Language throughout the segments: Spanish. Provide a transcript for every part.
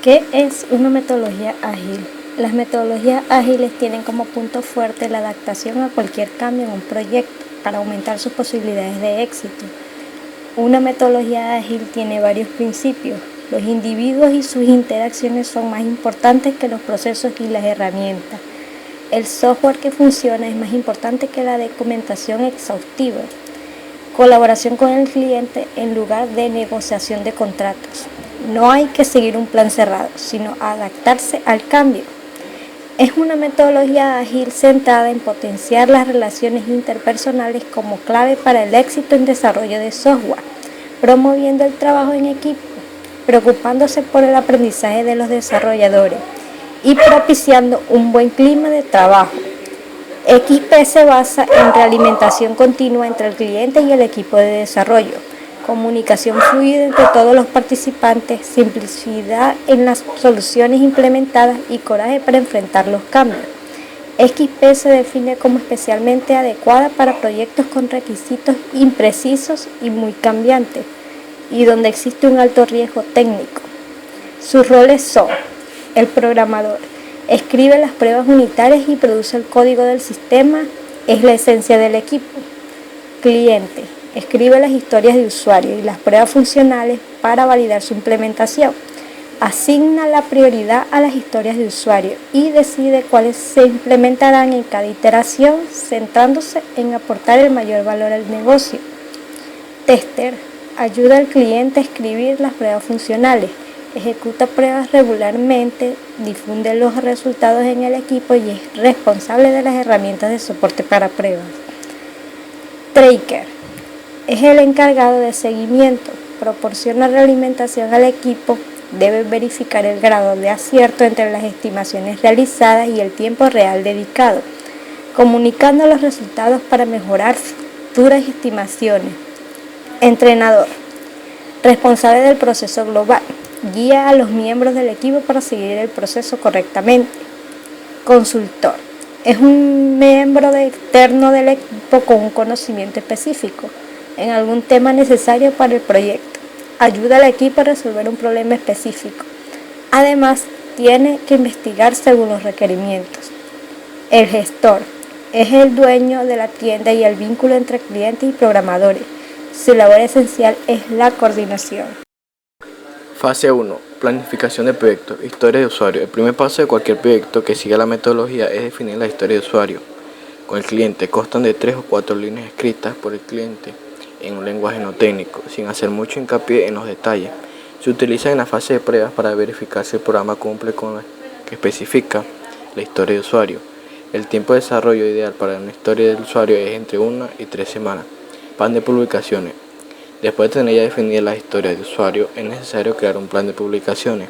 ¿Qué es una metodología ágil? Las metodologías ágiles tienen como punto fuerte la adaptación a cualquier cambio en un proyecto para aumentar sus posibilidades de éxito. Una metodología ágil tiene varios principios. Los individuos y sus interacciones son más importantes que los procesos y las herramientas. El software que funciona es más importante que la documentación exhaustiva. Colaboración con el cliente en lugar de negociación de contratos. No hay que seguir un plan cerrado, sino adaptarse al cambio. Es una metodología ágil centrada en potenciar las relaciones interpersonales como clave para el éxito en desarrollo de software, promoviendo el trabajo en equipo, preocupándose por el aprendizaje de los desarrolladores y propiciando un buen clima de trabajo. XP se basa en realimentación continua entre el cliente y el equipo de desarrollo, comunicación fluida entre todos los participantes, simplicidad en las soluciones implementadas y coraje para enfrentar los cambios. XP se define como especialmente adecuada para proyectos con requisitos imprecisos y muy cambiantes, y donde existe un alto riesgo técnico. Sus roles son: el programador escribe las pruebas unitarias y produce el código del sistema, es la esencia del equipo. Cliente escribe las historias de usuario y las pruebas funcionales para validar su implementación. Asigna la prioridad a las historias de usuario y decide cuáles se implementarán en cada iteración, centrándose en aportar el mayor valor al negocio. Tester ayuda al cliente a escribir las pruebas funcionales, ejecuta pruebas regularmente, difunde los resultados en el equipo y es responsable de las herramientas de soporte para pruebas. Tracker es el encargado de seguimiento, proporciona realimentación al equipo, debe verificar el grado de acierto entre las estimaciones realizadas y el tiempo real dedicado, comunicando los resultados para mejorar futuras estimaciones. Entrenador, responsable del proceso global, guía a los miembros del equipo para seguir el proceso correctamente. Consultor, es un miembro externo del equipo con un conocimiento específico en algún tema necesario para el proyecto. Ayuda al equipo a resolver un problema específico. Además, tiene que investigar según los requerimientos. El gestor es el dueño de la tienda y el vínculo entre clientes y programadores. Su labor esencial es la coordinación. Fase 1. Planificación de proyecto. Historia de usuario. El primer paso de cualquier proyecto que siga la metodología es definir la historia de usuario. Con el cliente constan de 3 o 4 líneas escritas por el cliente en un lenguaje no técnico, sin hacer mucho hincapié en los detalles. Se utiliza en la fase de pruebas para verificar si el programa cumple con lo que especifica la historia de usuario. El tiempo de desarrollo ideal para una historia del usuario es entre 1 y 3 semanas. Plan de publicaciones. Después de tener ya definida la historia de usuario, es necesario crear un plan de publicaciones,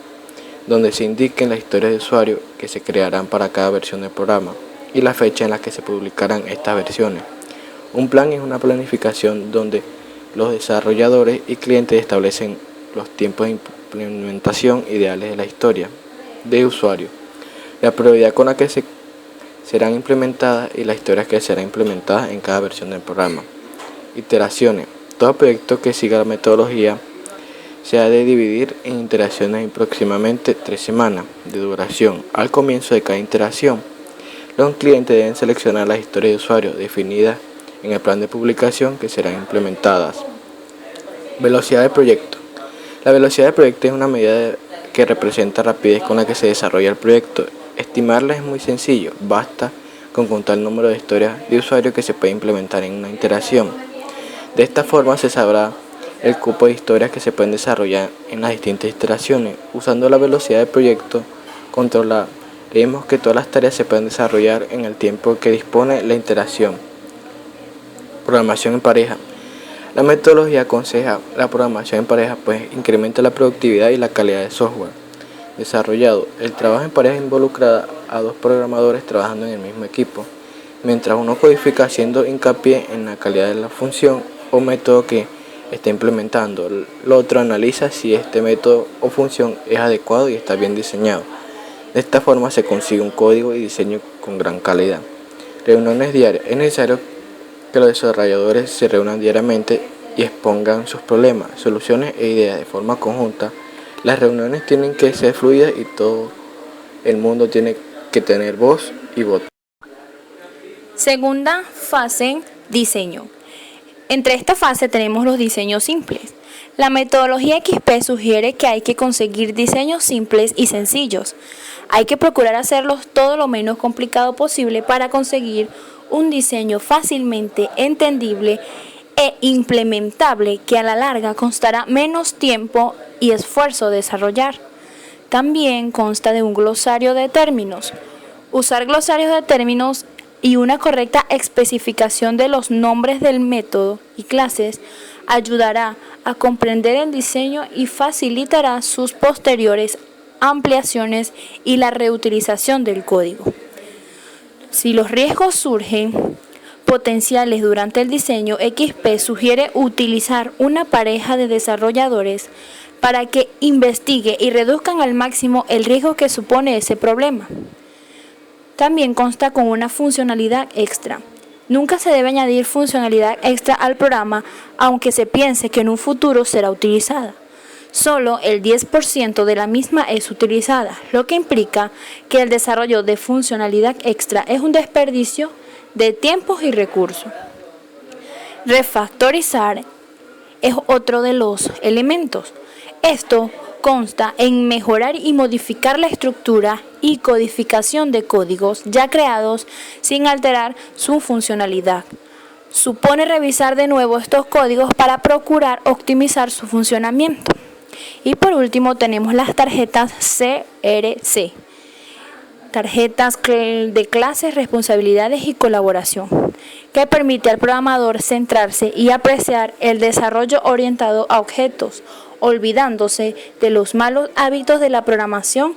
donde se indiquen las historias de usuario que se crearán para cada versión del programa y la fecha en la que se publicarán estas versiones. Un plan es una planificación donde los desarrolladores y clientes establecen los tiempos de implementación ideales de la historia de usuario, la prioridad con la que serán implementadas y las historias que serán implementadas en cada versión del programa. Iteraciones. Todo proyecto que siga la metodología se ha de dividir en iteraciones de aproximadamente 3 semanas de duración. Al comienzo de cada iteración, los clientes deben seleccionar las historias de usuario definidas en el plan de publicación que serán implementadas. Velocidad del proyecto. La velocidad del proyecto es una medida que representa la rapidez con la que se desarrolla el proyecto. Estimarla es muy sencillo, basta con contar el número de historias de usuario que se puede implementar en una iteración. De esta forma se sabrá el cupo de historias que se pueden desarrollar en las distintas iteraciones. Usando la velocidad del proyecto controlaremos que todas las tareas se pueden desarrollar en el tiempo que dispone la iteración. Programación en pareja. La metodología aconseja la programación en pareja, pues incrementa la productividad y la calidad de software desarrollado. El trabajo en pareja involucra a 2 programadores trabajando en el mismo equipo, mientras uno codifica haciendo hincapié en la calidad de la función o método que está implementando. El otro analiza si este método o función es adecuado y está bien diseñado. De esta forma se consigue un código y diseño con gran calidad. Reuniones diarias. Es necesario que los desarrolladores se reúnan diariamente y expongan sus problemas, soluciones e ideas de forma conjunta. Las reuniones tienen que ser fluidas y todo el mundo tiene que tener voz y voto. Segunda fase, diseño. Entre esta fase tenemos los diseños simples. La metodología XP sugiere que hay que conseguir diseños simples y sencillos. Hay que procurar hacerlos todo lo menos complicado posible para conseguir un diseño fácilmente entendible e implementable que a la larga constará menos tiempo y esfuerzo desarrollar. También consta de un glosario de términos. Usar glosarios de términos y una correcta especificación de los nombres del método y clases ayudará a comprender el diseño y facilitará sus posteriores ampliaciones y la reutilización del código. Si los riesgos surgen potenciales durante el diseño, XP sugiere utilizar una pareja de desarrolladores para que investigue y reduzcan al máximo el riesgo que supone ese problema. También consta con una funcionalidad extra. Nunca se debe añadir funcionalidad extra al programa, aunque se piense que en un futuro será utilizada. Solo el 10% de la misma es utilizada, lo que implica que el desarrollo de funcionalidad extra es un desperdicio de tiempos y recursos. Refactorizar es otro de los elementos. Esto consta en mejorar y modificar la estructura y codificación de códigos ya creados sin alterar su funcionalidad. Supone revisar de nuevo estos códigos para procurar optimizar su funcionamiento. Y por último tenemos las tarjetas CRC, tarjetas de clases, responsabilidades y colaboración, que permite al programador centrarse y apreciar el desarrollo orientado a objetos, olvidándose de los malos hábitos de la programación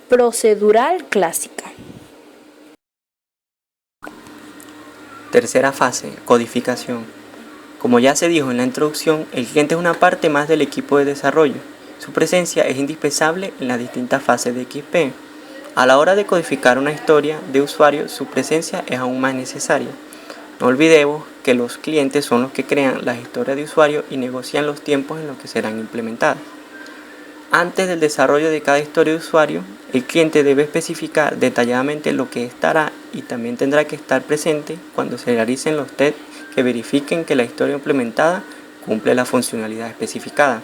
procedural clásica. Tercera fase, codificación. Como ya se dijo en la introducción, el cliente es una parte más del equipo de desarrollo. Su presencia es indispensable en las distintas fases de XP. A la hora de codificar una historia de usuario, su presencia es aún más necesaria. No olvidemos que los clientes son los que crean las historias de usuario y negocian los tiempos en los que serán implementadas. Antes del desarrollo de cada historia de usuario, el cliente debe especificar detalladamente lo que estará y también tendrá que estar presente cuando se realicen los tests que verifiquen que la historia implementada cumple la funcionalidad especificada.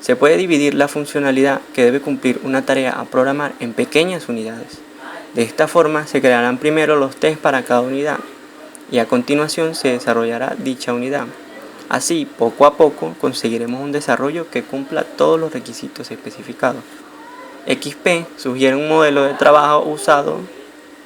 Se puede dividir la funcionalidad que debe cumplir una tarea a programar en pequeñas unidades. De esta forma se crearán primero los tests para cada unidad y a continuación se desarrollará dicha unidad. Así, poco a poco, conseguiremos un desarrollo que cumpla todos los requisitos especificados. XP sugiere un modelo de trabajo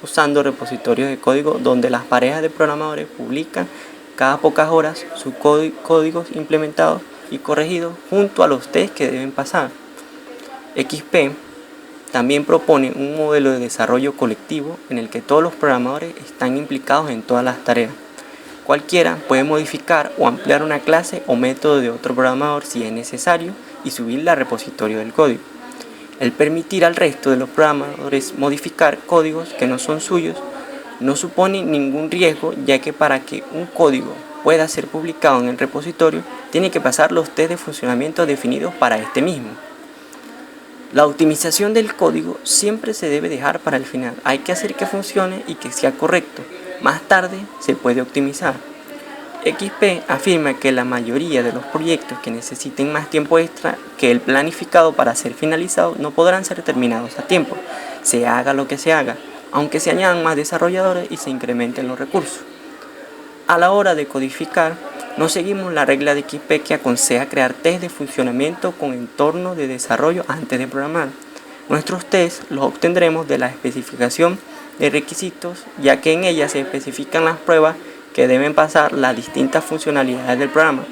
usando repositorios de código donde las parejas de programadores publican cada pocas horas sus códigos implementados y corregidos junto a los tests que deben pasar. XP también propone un modelo de desarrollo colectivo en el que todos los programadores están implicados en todas las tareas. Cualquiera puede modificar o ampliar una clase o método de otro programador si es necesario y subirla al repositorio del código. El permitir al resto de los programadores modificar códigos que no son suyos no supone ningún riesgo, ya que para que un código pueda ser publicado en el repositorio tiene que pasar los test de funcionamiento definidos para este mismo. La optimización del código siempre se debe dejar para el final. Hay que hacer que funcione y que sea correcto. Más tarde se puede optimizar. XP afirma que la mayoría de los proyectos que necesiten más tiempo extra que el planificado para ser finalizados no podrán ser terminados a tiempo, se haga lo que se haga, aunque se añadan más desarrolladores y se incrementen los recursos. A la hora de codificar, no seguimos la regla de XP que aconseja crear test de funcionamiento con entorno de desarrollo antes de programar. Nuestros tests los obtendremos de la especificación de requisitos, ya que en ella se especifican las pruebas que deben pasar las distintas funcionalidades del programa,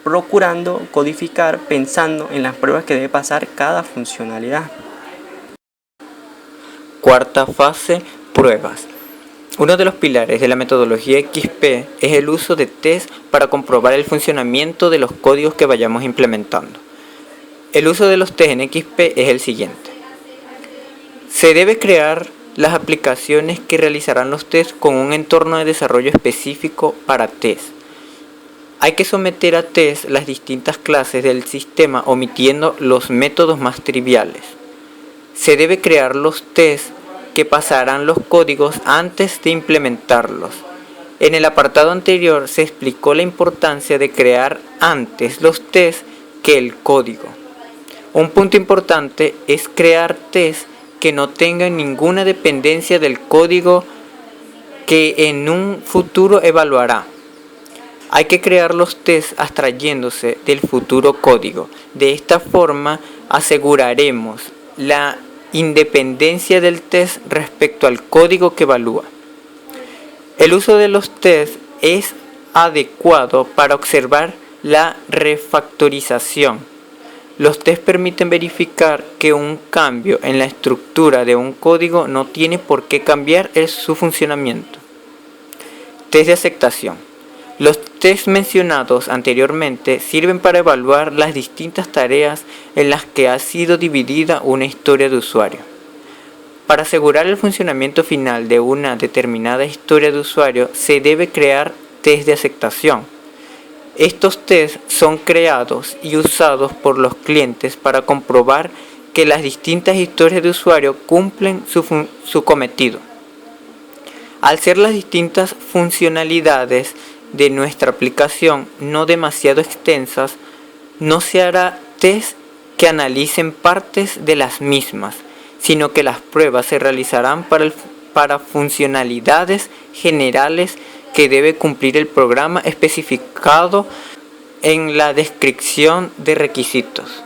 procurando codificar pensando en las pruebas que debe pasar cada funcionalidad. Cuarta fase, pruebas. Uno de los pilares de la metodología XP es el uso de test para comprobar el funcionamiento de los códigos que vayamos implementando. El uso de los test en XP es el siguiente. Se debe crear las aplicaciones que realizarán los tests con un entorno de desarrollo específico para test. Hay que someter a test las distintas clases del sistema omitiendo los métodos más triviales. Se debe crear los test que pasarán los códigos antes de implementarlos. En el apartado anterior se explicó la importancia de crear antes los test que el código. Un punto importante es crear test que no tengan ninguna dependencia del código que en un futuro evaluará. Hay que crear los test abstrayéndose del futuro código. De esta forma aseguraremos la independencia del test respecto al código que evalúa. El uso de los tests es adecuado para observar la refactorización. Los tests permiten verificar que un cambio en la estructura de un código no tiene por qué cambiar su funcionamiento. Test de aceptación. Los tests mencionados anteriormente sirven para evaluar las distintas tareas en las que ha sido dividida una historia de usuario. Para asegurar el funcionamiento final de una determinada historia de usuario, se debe crear test de aceptación. Estos tests son creados y usados por los clientes para comprobar que las distintas historias de usuario cumplen su cometido. Al ser las distintas funcionalidades de nuestra aplicación no demasiado extensas, no se hará test que analicen partes de las mismas, sino que las pruebas se realizarán para funcionalidades generales que debe cumplir el programa especificado en la descripción de requisitos.